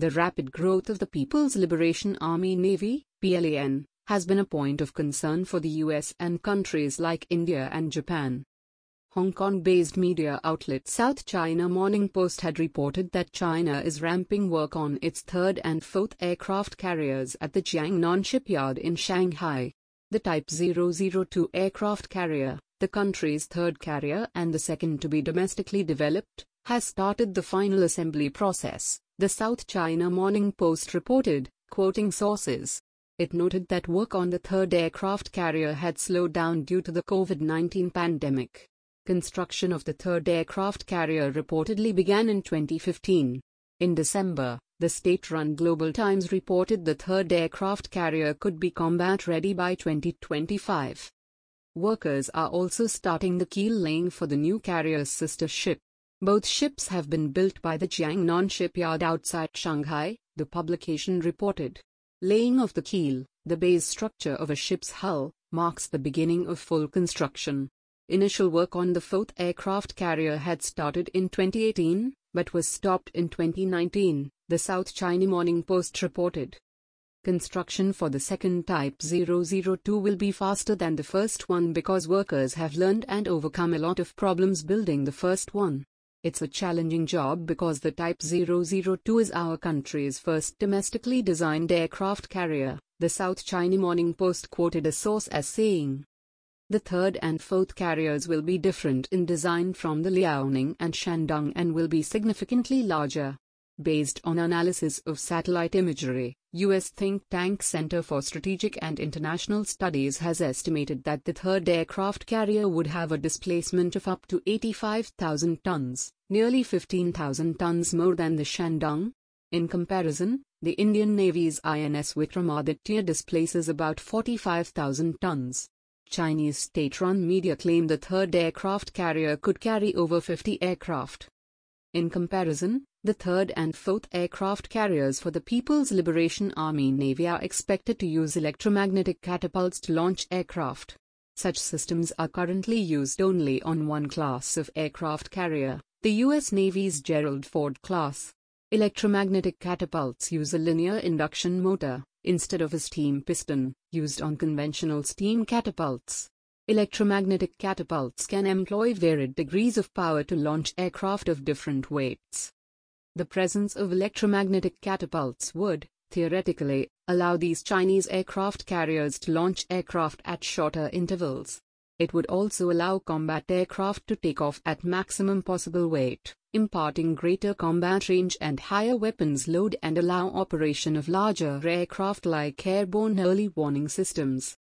The rapid growth of the People's Liberation Army Navy, PLAN, has been a point of concern for the US and countries like India and Japan. Hong Kong-based media outlet South China Morning Post had reported that China is ramping work on its third and fourth aircraft carriers at the Jiangnan shipyard in Shanghai. The Type 002 aircraft carrier, the country's third carrier and the second to be domestically developed, has started the final assembly process, the South China Morning Post reported, quoting sources. It noted that work on the third aircraft carrier had slowed down due to the COVID-19 pandemic. Construction of the third aircraft carrier reportedly began in 2015. In December, the state-run Global Times reported the third aircraft carrier could be combat-ready by 2025. Workers are also starting the keel laying for the new carrier's sister ship. Both ships have been built by the Jiangnan shipyard outside Shanghai, the publication reported. Laying of the keel, the base structure of a ship's hull, marks the beginning of full construction. Initial work on the fourth aircraft carrier had started in 2018, but was stopped in 2019, the South China Morning Post reported. Construction for the second Type 002 will be faster than the first one because workers have learned and overcome a lot of problems building the first one. It's a challenging job because the Type 002 is our country's first domestically designed aircraft carrier, the South China Morning Post quoted a source as saying. The third and fourth carriers will be different in design from the Liaoning and Shandong and will be significantly larger. Based on analysis of satellite imagery, U.S. think tank Center for Strategic and International Studies has estimated that the third aircraft carrier would have a displacement of up to 85,000 tons, nearly 15,000 tons more than the Shandong. In comparison, the Indian Navy's INS Vikramaditya displaces about 45,000 tons. Chinese state-run media claim the third aircraft carrier could carry over 50 aircraft. In comparison, the third and fourth aircraft carriers for the People's Liberation Army Navy are expected to use electromagnetic catapults to launch aircraft. Such systems are currently used only on one class of aircraft carrier, the U.S. Navy's Gerald Ford class. Electromagnetic catapults use a linear induction motor, instead of a steam piston, used on conventional steam catapults. Electromagnetic catapults can employ varied degrees of power to launch aircraft of different weights. The presence of electromagnetic catapults would, theoretically, allow these Chinese aircraft carriers to launch aircraft at shorter intervals. It would also allow combat aircraft to take off at maximum possible weight, imparting greater combat range and higher weapons load and allow operation of larger aircraft like airborne early warning systems.